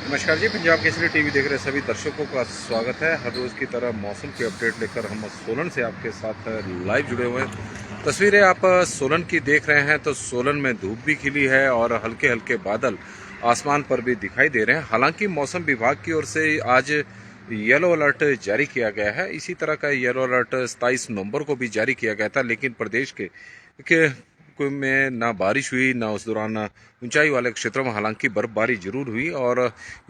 नमस्कार जी, पंजाब केसरी टीवी देख रहे सभी दर्शकों का स्वागत है। हर रोज़ की तरह मौसम की अपडेट लेकर हम सोलन से आपके साथ लाइव जुड़े हुए हैं। तस्वीरें आप सोलन की देख रहे हैं तो सोलन में धूप भी खिली है और हल्के हल्के बादल आसमान पर भी दिखाई दे रहे हैं। हालांकि मौसम विभाग की ओर से आज येलो अलर्ट जारी किया गया है। इसी तरह का येलो अलर्ट 27 नवंबर को भी जारी किया गया था, लेकिन प्रदेश के में ना बारिश हुई, ना उस दौरान ऊंचाई वाले क्षेत्रों में हालांकि बर्फबारी जरूर हुई। और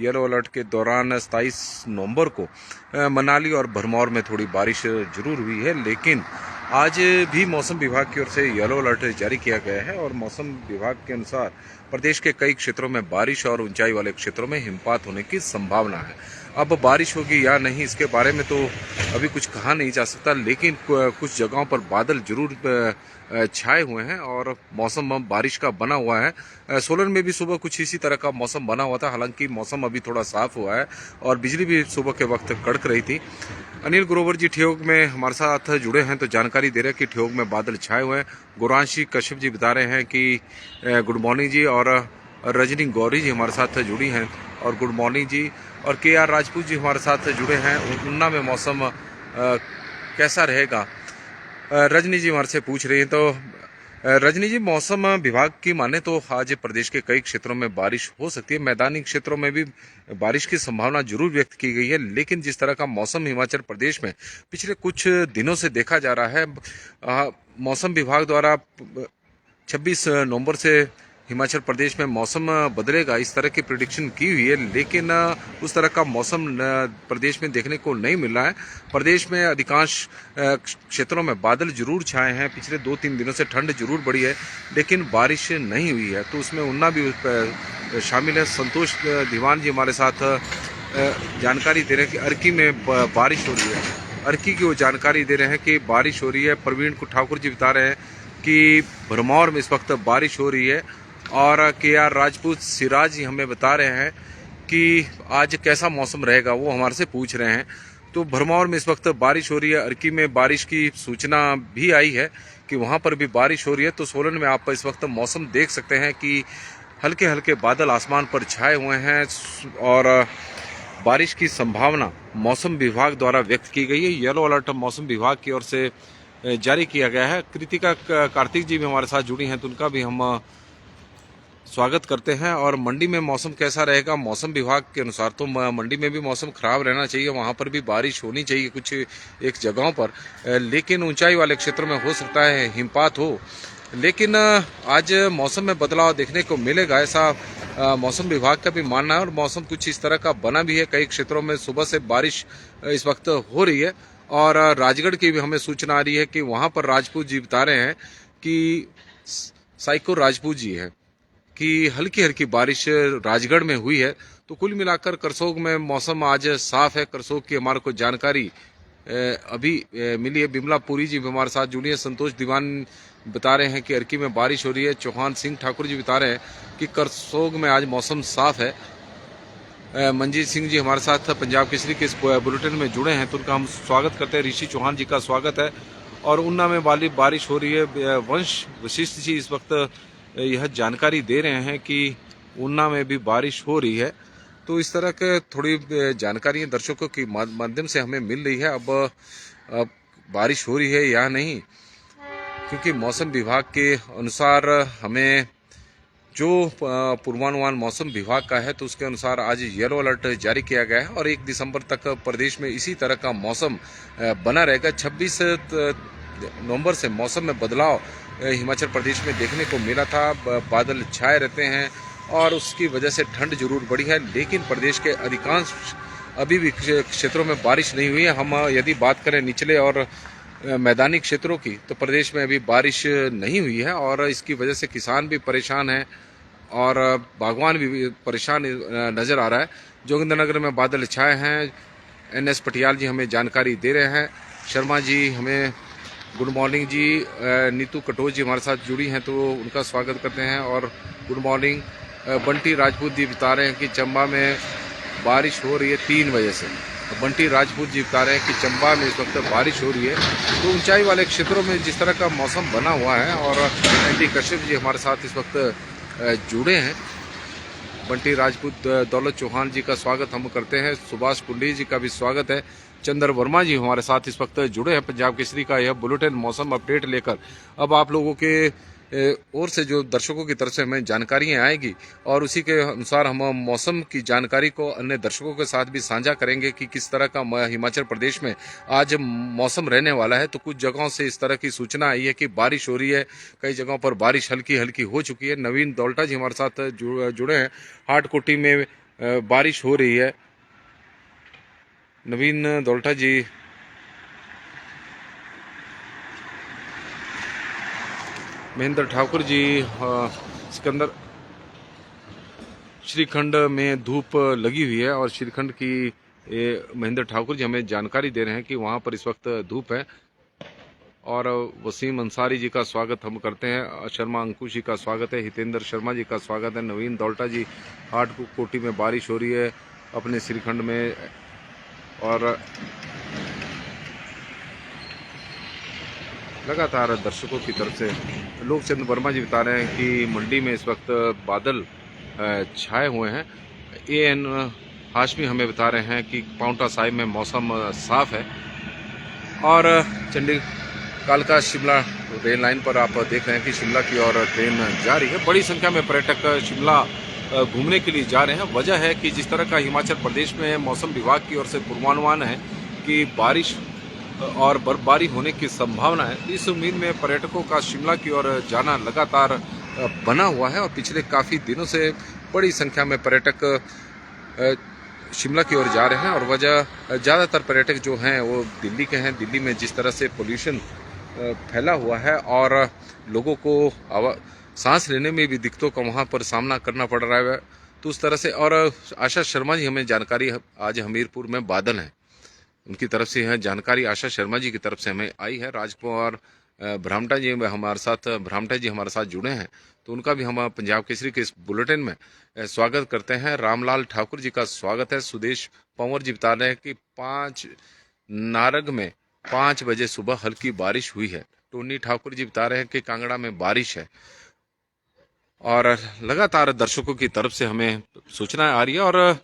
येलो अलर्ट के दौरान 27 नवंबर को मनाली और भरमौर में थोड़ी बारिश जरूर हुई है, लेकिन आज भी मौसम विभाग की ओर से येलो अलर्ट जारी किया गया है। और मौसम विभाग के अनुसार प्रदेश के कई क्षेत्रों में बारिश और ऊंचाई वाले क्षेत्रों में हिमपात होने की संभावना है। अब बारिश होगी या नहीं इसके बारे में तो अभी कुछ कहा नहीं जा सकता, लेकिन कुछ जगहों पर बादल जरूर छाए हुए हैं और मौसम बारिश का बना हुआ है। सोलन में भी सुबह कुछ इसी तरह का मौसम बना हुआ था। हालांकि मौसम अभी थोड़ा साफ हुआ है और बिजली भी सुबह के वक्त कड़क रही थी। अनिल ग्रोवर जी ठियोग में हमारे साथ जुड़े हैं तो जानकारी दे रहे हैं कि ठियोग में बादल छाए हुए हैं। गुरांशी कश्यप जी बता रहे हैं कि गुड मॉर्निंग जी, और रजनी गौरी जी हमारे साथ जुड़ी हैं और गुड मॉर्निंग जी। और KR राजपूत जी हमारे साथ जुड़े हैं। ऊना में मौसम कैसा रहेगा, रजनी जी हमारे से पूछ रही हैं। तो रजनी जी, मौसम विभाग की माने तो आज प्रदेश के कई क्षेत्रों में बारिश हो सकती है। मैदानी क्षेत्रों में भी बारिश की संभावना जरूर व्यक्त की गई है, लेकिन जिस तरह का मौसम हिमाचल प्रदेश में पिछले कुछ दिनों से देखा जा रहा है, मौसम विभाग द्वारा 26 नवंबर से हिमाचल प्रदेश में मौसम बदलेगा इस तरह की प्रिडिक्शन की हुई है, लेकिन उस तरह का मौसम प्रदेश में देखने को नहीं मिल रहा है। प्रदेश में अधिकांश क्षेत्रों में बादल जरूर छाए हैं। पिछले 2-3 दिनों से ठंड जरूर बढ़ी है, लेकिन बारिश नहीं हुई है। तो उसमें ऊना भी शामिल है। संतोष दीवान जी हमारे साथ जानकारी दे रहे हैं कि अर्की में बारिश हो रही है। अर्की की वो जानकारी दे रहे हैं कि बारिश हो रही है। प्रवीण ठाकुर जी बता रहे हैं कि भरमौर में इस वक्त बारिश हो रही है। और KR राजपूत सिराज जी हमें बता रहे हैं कि आज कैसा मौसम रहेगा, वो हमारे से पूछ रहे हैं। तो भरमौर में इस वक्त बारिश हो रही है। अर्की में बारिश की सूचना भी आई है कि वहां पर भी बारिश हो रही है। तो सोलन में आप इस वक्त मौसम देख सकते हैं कि हल्के हल्के बादल आसमान पर छाए हुए हैं और बारिश की संभावना मौसम विभाग द्वारा व्यक्त की गई है। येलो अलर्ट मौसम विभाग की ओर से जारी किया गया है। कृतिका कार्तिक जी भी हमारे साथ जुड़ी हैं तो उनका भी हम स्वागत करते हैं। और मंडी में मौसम कैसा रहेगा, मौसम विभाग के अनुसार तो मंडी में भी मौसम खराब रहना चाहिए, वहां पर भी बारिश होनी चाहिए कुछ एक जगहों पर, लेकिन ऊंचाई वाले क्षेत्रों में हो सकता है हिमपात हो। लेकिन आज मौसम में बदलाव देखने को मिलेगा, ऐसा मौसम विभाग का भी मानना है। और मौसम कुछ इस तरह का बना भी है। कई क्षेत्रों में सुबह से बारिश इस वक्त हो रही है। और राजगढ़ की भी हमें सूचना आ रही है कि वहां पर राजपूत जी बता रहे हैं कि साइको राजपूत जी है कि हल्की हल्की बारिश राजगढ़ में हुई है। तो कुल मिलाकर करसोग में मौसम आज साफ है। करसोग की हमारे को जानकारी अभी मिली है। बिमला पुरी जी भी हमारे साथ जुड़ी है। संतोष दीवान बता रहे हैं कि अर्की में बारिश हो रही है। चौहान सिंह ठाकुर जी बता रहे हैं कि करसोग में आज मौसम साफ है। मंजीत सिंह जी हमारे साथ पंजाब केसरी के इस बुलेटिन में जुड़े हैं तो उनका हम स्वागत करते हैं। ऋषि चौहान जी का स्वागत है। और ऊना में वाली बारिश हो रही है। वंश वशिष्ठ जी इस वक्त यह जानकारी दे रहे हैं कि ऊना में भी बारिश हो रही है। तो इस तरह के थोड़ी जानकारी दर्शकों के माध्यम से हमें मिल रही है। अब बारिश हो रही है या नहीं, क्योंकि मौसम विभाग के अनुसार हमें जो पूर्वानुमान मौसम विभाग का है तो उसके अनुसार आज येलो अलर्ट जारी किया गया है और 1 दिसंबर तक प्रदेश में इसी तरह का मौसम बना रहेगा। 26 नवंबर से मौसम में बदलाव हिमाचल प्रदेश में देखने को मिला था। बादल छाए रहते हैं और उसकी वजह से ठंड जरूर बढ़ी है, लेकिन प्रदेश के अधिकांश अभी भी क्षेत्रों में बारिश नहीं हुई है। हम यदि बात करें निचले और मैदानी क्षेत्रों की, तो प्रदेश में अभी बारिश नहीं हुई है और इसकी वजह से किसान भी परेशान हैं और बागवान भी परेशान नज़र आ रहा है। जोगिंद्रनगर में बादल छाए हैं। NS पटियाल जी हमें जानकारी दे रहे हैं। शर्मा जी हमें गुड मॉर्निंग जी। नीतू कटोच जी हमारे साथ जुड़ी हैं तो उनका स्वागत करते हैं और गुड मॉर्निंग। बंटी राजपूत जी बता रहे हैं कि चंबा में बारिश हो रही है 3 बजे से। बंटी राजपूत जी बता रहे हैं कि चंबा में इस वक्त बारिश हो रही है। तो ऊंचाई वाले क्षेत्रों में जिस तरह का मौसम बना हुआ है और एनटी कश्यप जी हमारे साथ इस वक्त जुड़े हैं। बंटी राजपूत, दौलत चौहान जी का स्वागत हम करते हैं। सुभाष कुंडी जी का भी स्वागत है। चंद्र वर्मा जी हमारे साथ इस वक्त जुड़े हैं पंजाब केसरी का यह बुलेटिन मौसम अपडेट लेकर। अब आप लोगों के ओर से जो दर्शकों की तरफ से हमें जानकारियां आएगी और उसी के अनुसार हम मौसम की जानकारी को अन्य दर्शकों के साथ भी साझा करेंगे कि किस तरह का हिमाचल प्रदेश में आज मौसम रहने वाला है। तो कुछ जगहों से इस तरह की सूचना आई है कि बारिश हो रही है, कई जगहों पर बारिश हल्की हल्की हो चुकी है। नवीन दौलटा जी हमारे साथ जुड़े हैं। हाटकोटी में बारिश हो रही है। नवीन दौलटा जी, महेंद्र ठाकुर जी, सिकंदर, श्रीखंड में धूप लगी हुई है और श्रीखंड की महेंद्र ठाकुर जी हमें जानकारी दे रहे हैं कि वहां पर इस वक्त धूप है। और वसीम अंसारी जी का स्वागत हम करते हैं। शर्मा अंकुश जी का स्वागत है। हितेंद्र शर्मा जी का स्वागत है। नवीन दौलटा जी, हाटकोटी में बारिश हो रही है अपने श्रीखंड में। और लगातार दर्शकों की तरफ से लोकचंद वर्मा जी बता रहे हैं कि मंडी में इस वक्त बादल छाए हुए हैं। AN हाशमी हमें बता रहे हैं कि पाउंटा साहिब में मौसम साफ है। और कालका शिमला रेल लाइन पर आप देख रहे हैं कि शिमला की ओर ट्रेन जा रही है। बड़ी संख्या में पर्यटक शिमला घूमने के लिए जा रहे हैं। वजह है कि जिस तरह का हिमाचल प्रदेश में मौसम विभाग की ओर से पूर्वानुमान है कि बारिश और बर्फबारी होने की संभावना है। इस उम्मीद में पर्यटकों का शिमला की ओर जाना लगातार बना हुआ है और पिछले काफ़ी दिनों से बड़ी संख्या में पर्यटक शिमला की ओर जा रहे हैं। और वजह, ज़्यादातर पर्यटक जो हैं वो दिल्ली के हैं। दिल्ली में जिस तरह से पोल्यूशन फैला हुआ है और लोगों को सांस लेने में भी दिक्कतों का वहाँ पर सामना करना पड़ रहा है, तो उस तरह से। और आशा शर्मा जी हमें जानकारी, आज हमीरपुर में बादल हैं, उनकी तरफ से है जानकारी। आशा शर्मा जी की तरफ से हमें आई है। राजकुमार ब्राह्मटा जी हमारे साथ जुड़े हैं तो उनका भी हम पंजाब केसरी के इस बुलेटिन में स्वागत करते हैं। रामलाल ठाकुर जी का स्वागत है। सुदेश पंवर जी बता रहे हैं कि 5 नारग में 5 बजे सुबह हल्की बारिश हुई है। टोनी ठाकुर जी बता रहे हैं कि कांगड़ा में बारिश है। और लगातार दर्शकों की तरफ से हमें सूचना आ रही है। और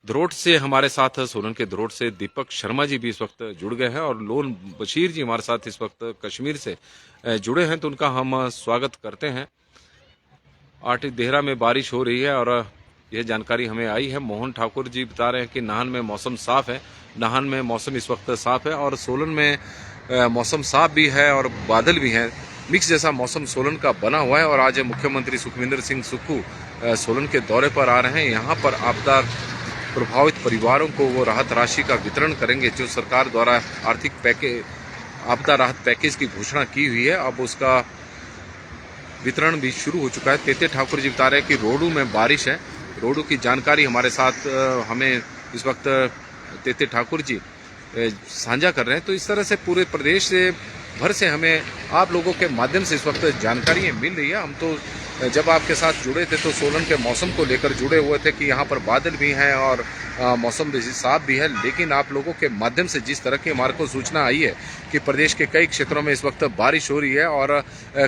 धरोट से हमारे साथ, सोलन के धरोट से दीपक शर्मा जी भी इस वक्त जुड़ गए हैं और लोन बशीर जी हमारे साथ इस वक्त कश्मीर से जुड़े हैं तो उनका हम स्वागत करते हैं। आर्टिक देहरा में बारिश हो रही है और यह जानकारी हमें आई है। मोहन ठाकुर जी बता रहे हैं कि नाहन में मौसम साफ है। नाहन में मौसम इस वक्त साफ है और सोलन में मौसम साफ भी है और बादल भी हैं। मिक्स जैसा मौसम सोलन का बना हुआ है। और आज मुख्यमंत्री सुखविंदर सिंह सुक्खू सोलन के दौरे पर आ रहे हैं। यहाँ पर आपदा प्रभावित परिवारों को वो राहत राशि का वितरण करेंगे जो सरकार द्वारा आर्थिक पैकेज, आपदा राहत पैकेज की घोषणा की हुई है। अब उसका वितरण भी शुरू हो चुका है। तेते ठाकुर जी बता रहे हैं कि रोडू में बारिश है। रोडू की जानकारी हमारे साथ हमें इस वक्त तेते ठाकुर जी साझा कर रहे हैं। तो इस तरह से पूरे प्रदेश से भर से हमें आप लोगों के माध्यम से इस वक्त जानकारियाँ मिल रही है। हम तो जब आपके साथ जुड़े थे तो सोलन के मौसम को लेकर जुड़े हुए थे कि यहाँ पर बादल भी हैं और मौसम भी साफ भी है। लेकिन आप लोगों के माध्यम से जिस तरह की हमारे को सूचना आई है कि प्रदेश के कई क्षेत्रों में इस वक्त बारिश हो रही है और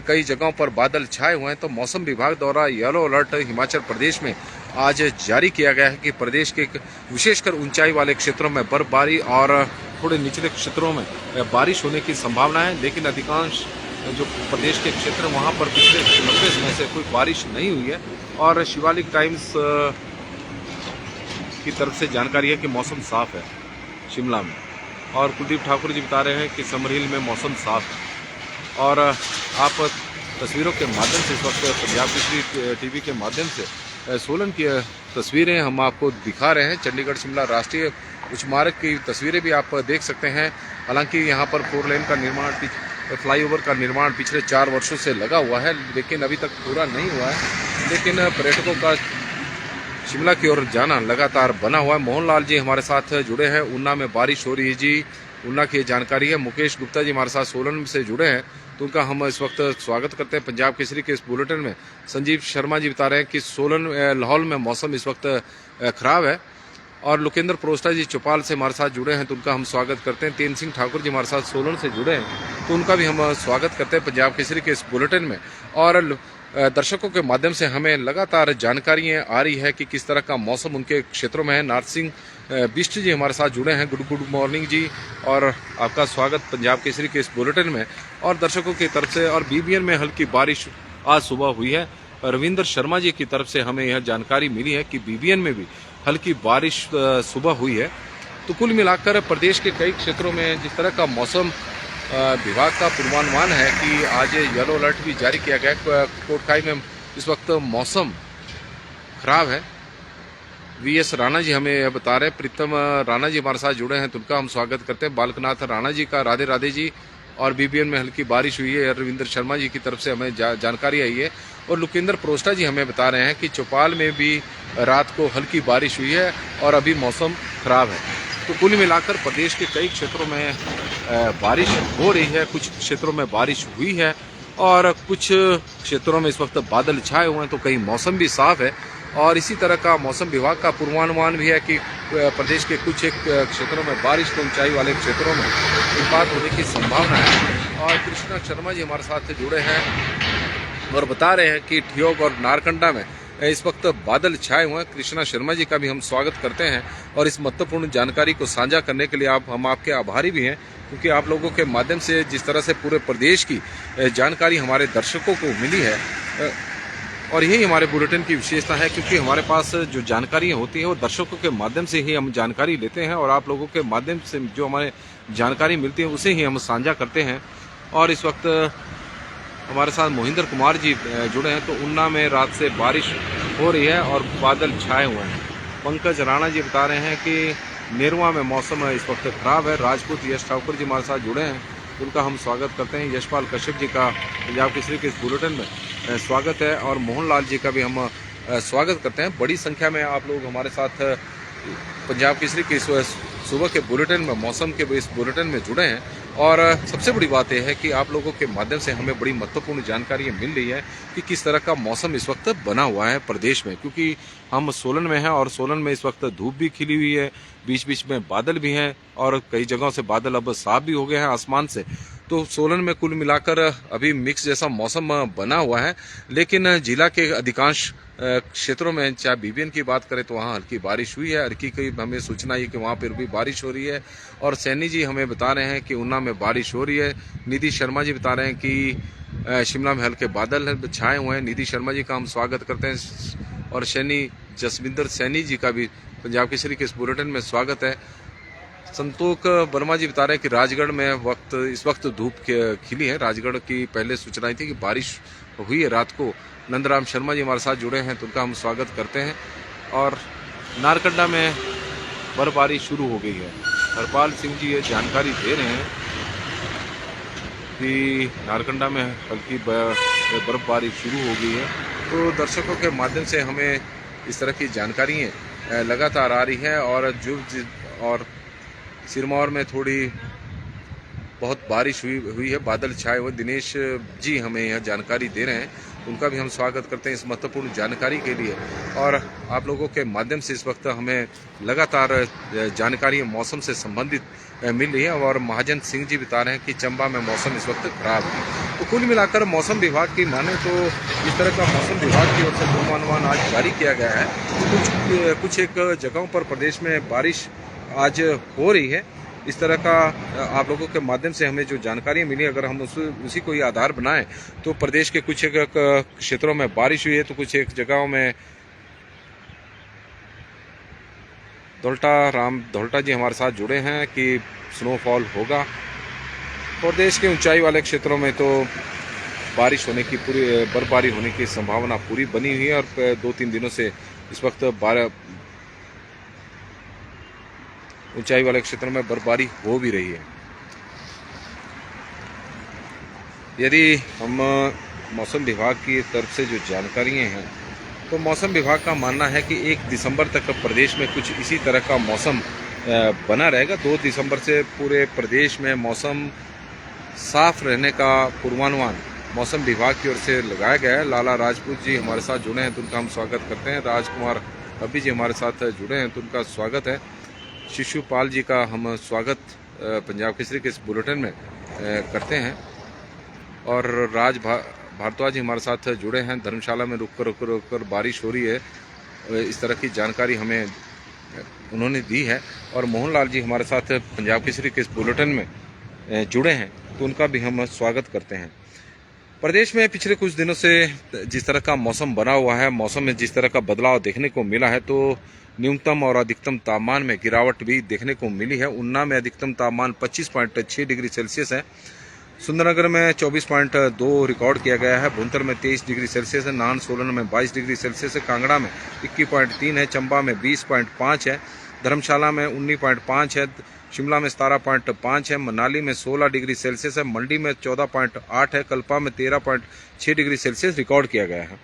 कई जगहों पर बादल छाए हुए हैं, तो मौसम विभाग द्वारा येलो अलर्ट हिमाचल प्रदेश में आज जारी किया गया है कि प्रदेश के विशेषकर ऊंचाई वाले क्षेत्रों में बर्फबारी और थोड़े निचले क्षेत्रों में बारिश होने की संभावना है। लेकिन अधिकांश जो प्रदेश के क्षेत्र वहाँ पर पिछले लंबे समय से कोई बारिश नहीं हुई है। और शिवालिक टाइम्स की तरफ से जानकारी है कि मौसम साफ है शिमला में। और कुलदीप ठाकुर जी बता रहे हैं कि समरहिल में मौसम साफ है। और आप तस्वीरों के माध्यम से इस वक्त पंजाब केसरी टीवी के माध्यम से सोलन की तस्वीरें हम आपको दिखा रहे हैं। चंडीगढ़ शिमला राष्ट्रीय उच्च मार्ग की तस्वीरें भी आप देख सकते हैं। हालांकि यहाँ पर 4 लेन का निर्माण, फ्लाईओवर का निर्माण पिछले 4 वर्षों से लगा हुआ है, लेकिन अभी तक पूरा नहीं हुआ है। लेकिन पर्यटकों का शिमला की ओर जाना लगातार बना हुआ है। मोहनलाल जी हमारे साथ जुड़े हैं। ऊना में बारिश हो रही है जी, ऊना की जानकारी है। मुकेश गुप्ता जी हमारे साथ सोलन से जुड़े हैं, तो उनका हम इस वक्त स्वागत करते हैं पंजाब केसरी के इस बुलेटिन में। संजीव शर्मा जी बता रहे हैं कि सोलन लाहौल में मौसम इस वक्त खराब है। और लोकेंद्र प्रोस्टा जी चौपाल से हमारे साथ जुड़े हैं, तो उनका हम स्वागत करते हैं। तेन सिंह ठाकुर जी हमारे साथ सोलन से जुड़े हैं, तो उनका भी हम स्वागत करते हैं पंजाब केसरी के इस बुलेटिन में। और दर्शकों के माध्यम से हमें लगातार जानकारियां आ रही है कि किस तरह का मौसम उनके क्षेत्रों में है। नारसिंह बिष्ट जी हमारे साथ जुड़े हैं। गुड मॉर्निंग जी, और आपका स्वागत पंजाब केसरी के इस बुलेटिन में। और दर्शकों की तरफ से और बीबीएन में हल्की बारिश आज सुबह हुई है। रविंद्र शर्मा जी की तरफ से हमें यह जानकारी मिली है कि बीबीएन में भी हल्की बारिश सुबह हुई है। तो कुल मिलाकर प्रदेश के कई क्षेत्रों में जिस तरह का मौसम विभाग का पूर्वानुमान है कि आज येलो अलर्ट भी जारी किया गया है। कोटखाई में इस वक्त मौसम खराब है। वीएस राणा जी हमें यह बता रहे हैं। प्रीतम राणा जी हमारे साथ जुड़े हैं, तो उनका हम स्वागत करते हैं। बालकनाथ राणा जी का राधे राधे जी। और बीबीएन में हल्की बारिश हुई है। रविंद्र शर्मा जी की तरफ से हमें जानकारी आई है। और लोकेंद्र प्रोस्टा जी हमें बता रहे हैं कि चौपाल में भी रात को हल्की बारिश हुई है और अभी मौसम खराब है। तो कुल मिलाकर प्रदेश के कई क्षेत्रों में बारिश हो रही है, कुछ क्षेत्रों में बारिश हुई है और कुछ क्षेत्रों में इस वक्त बादल छाए हुए हैं, तो कहीं मौसम भी साफ है। और इसी तरह का मौसम विभाग का पूर्वानुमान भी है कि प्रदेश के कुछ एक क्षेत्रों में बारिश, तो ऊंचाई वाले क्षेत्रों में हिमपात होने की संभावना है। और कृष्णा शर्मा जी हमारे साथ जुड़े हैं और बता रहे हैं कि ठियोग और नारकंडा में इस वक्त बादल छाए हुए हैं। कृष्णा शर्मा जी का भी हम स्वागत करते हैं और इस महत्वपूर्ण जानकारी को साझा करने के लिए हम आपके आभारी भी हैं, क्योंकि आप लोगों के माध्यम से जिस तरह से पूरे प्रदेश की जानकारी हमारे दर्शकों को मिली है, और यही हमारे बुलेटिन की विशेषता है, क्योंकि हमारे पास जो जानकारियाँ होती हैं वो दर्शकों के माध्यम से ही हम जानकारी लेते हैं और आप लोगों के माध्यम से जो हमारे जानकारी मिलती है उसे ही हम साझा करते हैं। और इस वक्त हमारे साथ मोहिंदर कुमार जी जुड़े हैं, तो ऊना में रात से बारिश हो रही है और बादल छाए हुए हैं। पंकज राणा जी बता रहे हैं कि नेरवा में मौसम इस वक्त खराब है। राजपूत यश ठाकुर जी हमारे साथ जुड़े हैं, उनका हम स्वागत करते हैं। यशपाल कश्यप जी का पंजाब केसरी के इस बुलेटिन में स्वागत है और मोहनलाल जी का भी हम स्वागत करते हैं। बड़ी संख्या में आप लोग हमारे साथ पंजाब केसरी के सुबह के बुलेटिन में, मौसम के इस बुलेटिन में जुड़े हैं। और सबसे बड़ी बात यह है कि आप लोगों के माध्यम से हमें बड़ी महत्वपूर्ण जानकारी मिल रही है कि किस तरह का मौसम इस वक्त बना हुआ है प्रदेश में, क्योंकि हम सोलन में हैं और सोलन में इस वक्त धूप भी खिली हुई है, बीच बीच में बादल भी हैं और कई जगहों से बादल अब साफ भी हो गए हैं आसमान से। तो सोलन में कुल मिलाकर अभी मिक्स जैसा मौसम बना हुआ है। लेकिन जिला के अधिकांश क्षेत्रों में, चाहे बीबीएन की बात करें तो वहाँ हल्की बारिश हुई है। अर्की की हमें सूचना है कि वहाँ पर भी बारिश हो रही है। और सैनी जी हमें बता रहे हैं कि ऊना में बारिश हो रही है। निधि शर्मा जी बता रहे हैं कि शिमला में हल्के बादल छाए हुए हैं। निधि शर्मा जी का हम स्वागत करते हैं। और सैनी जसविंदर सैनी जी का भी पंजाब केसरी के इस बुलेटिन में स्वागत है। संतोष वर्मा जी बता रहे हैं कि राजगढ़ में इस वक्त धूप खिली है। राजगढ़ की पहले सूचनाएं थी कि बारिश हुई है रात को। नंदराम शर्मा जी हमारे साथ जुड़े हैं, तो उनका हम स्वागत करते हैं। और नारकंडा में बर्फबारी शुरू हो गई है। हरपाल सिंह जी ये जानकारी दे रहे हैं कि नारकंडा में हल्की बर्फबारी शुरू हो गई है। तो दर्शकों के माध्यम से हमें इस तरह की जानकारियाँ लगातार आ रही है। और सिरमौर में थोड़ी बहुत बारिश हुई है, बादल छाए हुए। दिनेश जी हमें यह जानकारी दे रहे हैं, उनका भी हम स्वागत करते हैं इस महत्वपूर्ण जानकारी के लिए। और आप लोगों के माध्यम से इस वक्त हमें लगातार जानकारी मौसम से संबंधित मिल रही है। और महाजन सिंह जी बता रहे हैं कि चंबा में मौसम इस वक्त खराब है। तो कुल मिलाकर मौसम विभाग की माने तो इस तरह का मौसम विभाग की ओर से पूर्वानुमान आज जारी किया गया है। तो कुछ एक जगहों पर प्रदेश में बारिश आज हो रही है। इस तरह का आप लोगों के माध्यम से हमें जो जानकारी मिली, अगर हम उसी को ही आधार बनाएं तो प्रदेश के कुछ एक क्षेत्रों में बारिश हुई है, तो कुछ एक जगहों में धौल्टा जी हमारे साथ जुड़े हैं कि स्नोफॉल होगा। प्रदेश के ऊंचाई वाले क्षेत्रों में तो बारिश होने की बर्फबारी होने की संभावना पूरी बनी हुई है। और 2-3 दिनों से इस वक्त ऊंचाई वाले क्षेत्रों में बर्फबारी हो भी रही है। यदि हम मौसम विभाग की तरफ से जो जानकारियाँ हैं, तो मौसम विभाग का मानना है कि 1 दिसंबर तक प्रदेश में कुछ इसी तरह का मौसम बना रहेगा। 2 दिसंबर से पूरे प्रदेश में मौसम साफ रहने का पूर्वानुमान मौसम विभाग की ओर से लगाया गया है। लाला राजपूत जी हमारे साथ जुड़े हैं तो उनका हम स्वागत करते हैं। राजकुमार अभी जी हमारे साथ जुड़े हैं तो उनका स्वागत है। शिशुपाल जी का हम स्वागत पंजाब केसरी के इस बुलेटिन में करते हैं। और भारद्वाज जी हमारे साथ जुड़े हैं। धर्मशाला में रुक कर बारिश हो रही है, इस तरह की जानकारी हमें उन्होंने दी है। और मोहनलाल जी हमारे साथ पंजाब केसरी के इस बुलेटिन में जुड़े हैं तो उनका भी हम स्वागत करते हैं। प्रदेश में पिछले कुछ दिनों से जिस तरह का मौसम बना हुआ है, मौसम में जिस तरह का बदलाव देखने को मिला है, तो न्यूनतम और अधिकतम तापमान में गिरावट भी देखने को मिली है। उन्ना में अधिकतम तापमान 25.6 डिग्री सेल्सियस है। सुंदरनगर में 24.2 रिकॉर्ड किया गया है। भुंतर में 23 डिग्री सेल्सियस है। नाहन सोलन में 22 डिग्री सेल्सियस है। कांगड़ा में 21.3 है। चंबा में 20.5 है। धर्मशाला में 19.5 है। शिमला में 17.5 है। मनाली में 16 डिग्री सेल्सियस है। मंडी में 14.8 है। कल्पा में 13.6 डिग्री सेल्सियस रिकॉर्ड किया गया है।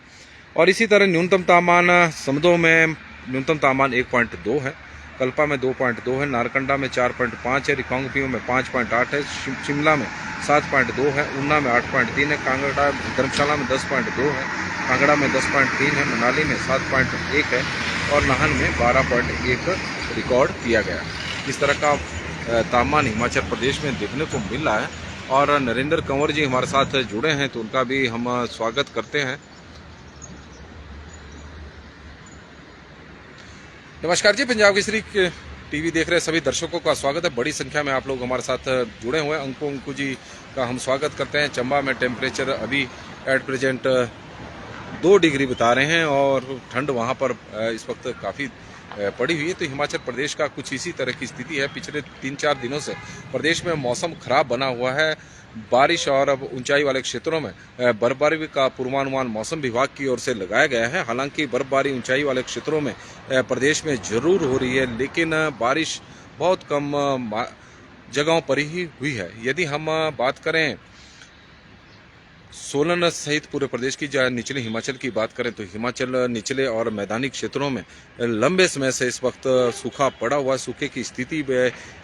और इसी तरह न्यूनतम तापमान समदो में न्यूनतम तापमान 1.2 है। कल्पा में 2.2 है। नारकंडा में 4.5 है। रिकांगपिओ में 5.8 है। शिमला में 7.2 है। ऊना में 8.3 है। कांगड़ा धर्मशाला में 10.2 है। कांगड़ा में 10.3 है। मनाली में 7.1 है। और नाहन में 12.1 रिकॉर्ड किया गया। इस तरह का तापमान हिमाचल प्रदेश में देखने को मिल रहा है। और नरेंद्र कंवर जी हमारे साथ जुड़े हैं तो उनका भी हम स्वागत करते हैं। नमस्कार जी, पंजाब केसरी टीवी देख रहे सभी दर्शकों का स्वागत है। बड़ी संख्या में आप लोग हमारे साथ जुड़े हुए हैं। अंकु जी का हम स्वागत करते हैं। चंबा में टेम्परेचर अभी एट प्रेजेंट 2 डिग्री बता रहे हैं और ठंड वहां पर इस वक्त काफ़ी पड़ी हुई है। तो हिमाचल प्रदेश का कुछ इसी तरह की स्थिति है। पिछले 3-4 दिनों से प्रदेश में मौसम खराब बना हुआ है। बारिश और अब ऊंचाई वाले क्षेत्रों में बर्फबारी का पूर्वानुमान मौसम विभाग की ओर से लगाया गया है। हालांकि बर्फबारी ऊंचाई वाले क्षेत्रों में प्रदेश में जरूर हो रही है, लेकिन बारिश बहुत कम जगहों पर ही हुई है। यदि हम बात करें सोलन सहित पूरे प्रदेश की निचले हिमाचल की बात करें तो हिमाचल निचले और मैदानी क्षेत्रों में लंबे समय से इस वक्त सूखा पड़ा हुआ, सूखे की स्थिति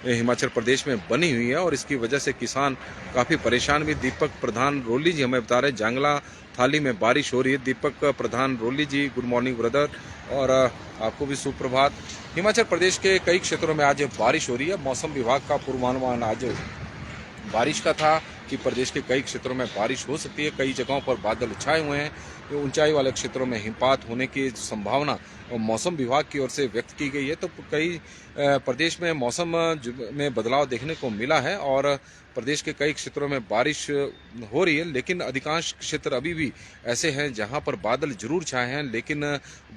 हिमाचल प्रदेश में बनी हुई है और इसकी वजह से किसान काफ़ी परेशान भी। दीपक प्रधान रोली जी हमें बता रहे हैं जांगला थाली में बारिश हो रही है। दीपक प्रधान रोली जी, गुड मॉर्निंग ब्रदर, और आपको भी सुप्रभात। हिमाचल प्रदेश के कई क्षेत्रों में आज बारिश हो रही है। मौसम विभाग का पूर्वानुमान आज बारिश का था कि प्रदेश के कई क्षेत्रों में बारिश हो सकती है। कई जगहों पर बादल छाए हुए हैं। तो ऊंचाई वाले क्षेत्रों में हिमपात होने की संभावना मौसम विभाग की ओर से व्यक्त की गई है। तो कई प्रदेश में मौसम में बदलाव देखने को मिला है और प्रदेश के कई क्षेत्रों में बारिश हो रही है, लेकिन अधिकांश क्षेत्र अभी भी ऐसे हैं जहां पर बादल जरूर छाए हैं, लेकिन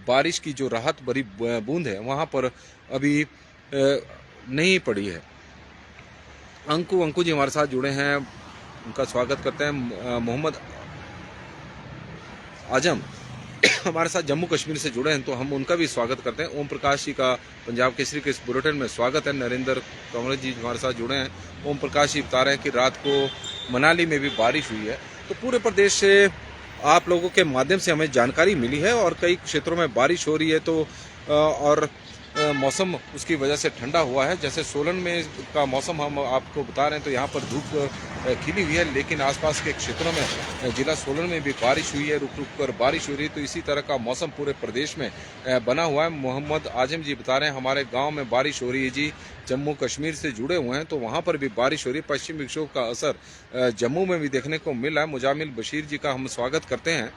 बारिश की जो राहत भरी बूंद है वहां पर अभी नहीं पड़ी है। अंकु जी हमारे साथ जुड़े हैं, उनका स्वागत करते हैं। मोहम्मद आजम हमारे साथ जम्मू कश्मीर से जुड़े हैं तो हम उनका भी स्वागत करते हैं। ओम प्रकाश जी का पंजाब केसरी के इस बुलेटिन में स्वागत है। नरेंद्र कंवर जी हमारे साथ जुड़े हैं। ओम प्रकाश जी बता रहे हैं कि रात को मनाली में भी बारिश हुई है। तो पूरे प्रदेश से आप लोगों के माध्यम से हमें जानकारी मिली है और कई क्षेत्रों में बारिश हो रही है। तो और मौसम उसकी वजह से ठंडा हुआ है। जैसे सोलन में का मौसम हम आपको बता रहे हैं तो यहाँ पर धूप खिली हुई है, लेकिन आसपास के क्षेत्रों में जिला सोलन में भी बारिश हुई है, रुक रुक कर बारिश हो रही है। तो इसी तरह का मौसम पूरे प्रदेश में बना हुआ है। मोहम्मद आजम जी बता रहे हैं हमारे गांव में बारिश हो रही है जी। जम्मू कश्मीर से जुड़े हुए हैं तो वहाँ पर भी बारिश हो रही है। पश्चिम विक्षोभ का असर जम्मू में भी देखने को मिला है। मुजामिल बशीर जी का हम स्वागत करते हैं।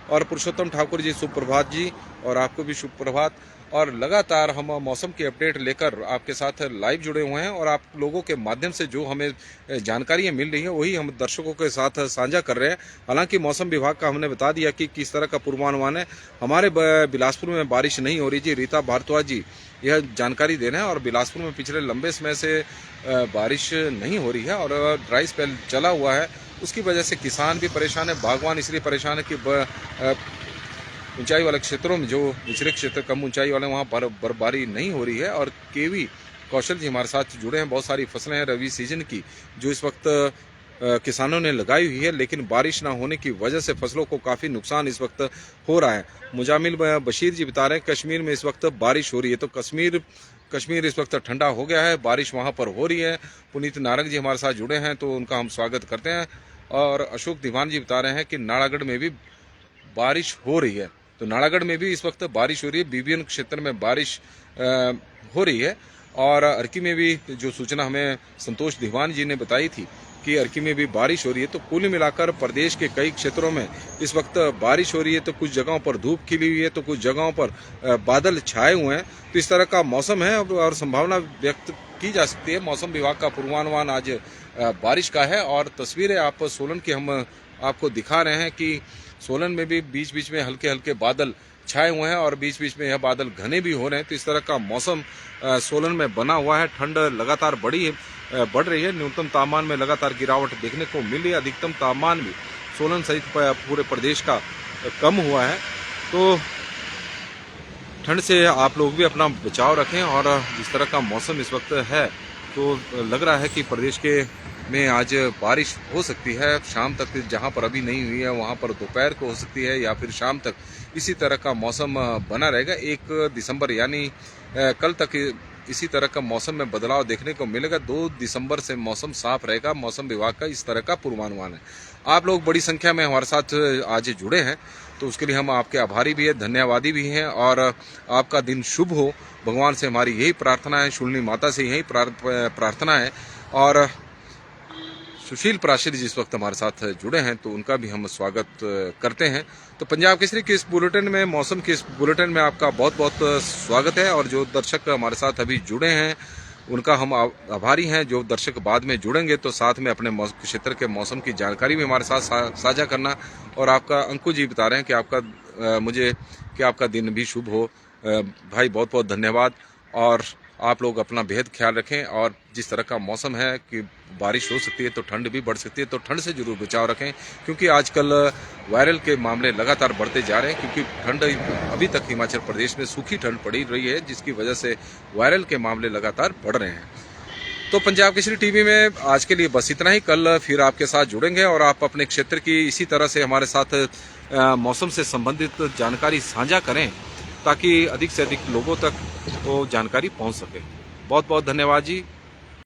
और पुरुषोत्तम ठाकुर जी सुप्रभात जी, और आपको भी सुप्रभात। और लगातार हम मौसम की अपडेट लेकर आपके साथ लाइव जुड़े हुए हैं और आप लोगों के माध्यम से जो हमें जानकारियां मिल रही हैं वही हम दर्शकों के साथ साझा कर रहे हैं। हालांकि मौसम विभाग का हमने बता दिया कि किस तरह का पूर्वानुमान है। हमारे बिलासपुर में बारिश नहीं हो रही जी। रीता भारद्वाज जी यह जानकारी दे रहे हैं और बिलासपुर में पिछले लंबे समय से बारिश नहीं हो रही है और ड्राई स्पेल चला हुआ है। उसकी वजह से किसान भी परेशान है, बागवान इसलिए परेशान है कि ऊंचाई वाले क्षेत्रों में जो निचले क्षेत्र कम ऊंचाई वाले वहाँ बर्फबारी नहीं हो रही है। और केवी कौशल जी हमारे साथ जुड़े हैं। बहुत सारी फसलें हैं रबी सीजन की जो इस वक्त किसानों ने लगाई हुई है, लेकिन बारिश ना होने की वजह से फसलों को काफ़ी नुकसान इस वक्त हो रहा है। मुजामिल बशीर जी बता रहे हैं कश्मीर में इस वक्त बारिश हो रही है, तो कश्मीर इस वक्त ठंडा हो गया है, बारिश वहाँ पर हो रही है। पुनीत नारंग जी हमारे साथ जुड़े हैं, तो उनका हम स्वागत करते हैं। और अशोक दीवान जी बता रहे हैं कि नाड़ागढ़ में भी बारिश हो रही है, तो नाड़ागढ़ में भी इस वक्त बारिश हो रही है। बीबीएन क्षेत्र में बारिश हो रही है। और अर्की में भी जो सूचना हमें संतोष दीवान जी ने बताई थी कि अर्की में भी बारिश हो रही है। तो कुल मिलाकर प्रदेश के कई क्षेत्रों में इस वक्त बारिश हो रही है, तो कुछ जगहों पर धूप खिली हुई है, तो कुछ जगहों पर बादल छाए हुए हैं। तो इस तरह का मौसम है और संभावना व्यक्त की जा सकती है। मौसम विभाग का पूर्वानुमान आज बारिश का है। और तस्वीरें आप सोलन की हम आपको दिखा रहे हैं कि सोलन में भी बीच बीच में हल्के हल्के बादल छाए हुए हैं और बीच बीच में यह बादल घने भी हो रहे हैं। तो इस तरह का मौसम सोलन में बना हुआ है। ठंड लगातार बढ़ रही है। न्यूनतम तापमान में लगातार गिरावट देखने को मिल रही है। अधिकतम तापमान भी सोलन सहित पूरे प्रदेश का कम हुआ है। तो ठंड से आप लोग भी अपना बचाव रखें। और जिस तरह का मौसम इस वक्त है, तो लग रहा है कि प्रदेश के में आज बारिश हो सकती है शाम तक। जहां पर अभी नहीं हुई है वहां पर दोपहर को हो सकती है या फिर शाम तक इसी तरह का मौसम बना रहेगा। 1 दिसंबर यानी कल तक इसी तरह का मौसम में बदलाव देखने को मिलेगा। 2 दिसंबर से मौसम साफ रहेगा। मौसम विभाग का इस तरह का पूर्वानुमान है। आप लोग बड़ी संख्या में हमारे साथ आज जुड़े हैं, तो उसके लिए हम आपके आभारी भी हैं, धन्यवादी भी हैं। और आपका दिन शुभ हो, भगवान से हमारी यही प्रार्थना है, शूलिनी माता से यही प्रार्थना है। और सुशील प्राशर जी इस वक्त हमारे साथ जुड़े हैं, तो उनका भी हम स्वागत करते हैं। तो पंजाब केसरी के इस बुलेटिन में, मौसम के इस बुलेटिन में आपका बहुत बहुत स्वागत है। और जो दर्शक हमारे साथ अभी जुड़े हैं उनका हम आभारी हैं। जो दर्शक बाद में जुड़ेंगे तो साथ में अपने क्षेत्र के मौसम की जानकारी भी हमारे साथ साझा करना। और आपका अंकु जी बता रहे हैं कि आपका दिन भी शुभ हो। भाई बहुत बहुत धन्यवाद। और आप लोग अपना बेहद ख्याल रखें। और जिस तरह का मौसम है कि बारिश हो सकती है तो ठंड भी बढ़ सकती है, तो ठंड से जरूर बचाव रखें। क्योंकि आजकल वायरल के मामले लगातार बढ़ते जा रहे हैं। क्योंकि ठंड अभी तक हिमाचल प्रदेश में सूखी ठंड पड़ी रही है, जिसकी वजह से वायरल के मामले लगातार बढ़ रहे हैं। तो पंजाब केसरी टीवी में आज के लिए बस इतना ही। कल फिर आपके साथ जुड़ेंगे और आप अपने क्षेत्र की इसी तरह से हमारे साथ मौसम से संबंधित जानकारी साझा करें, ताकि अधिक से अधिक लोगों तक वो जानकारी पहुंच सके। बहुत बहुत धन्यवाद जी।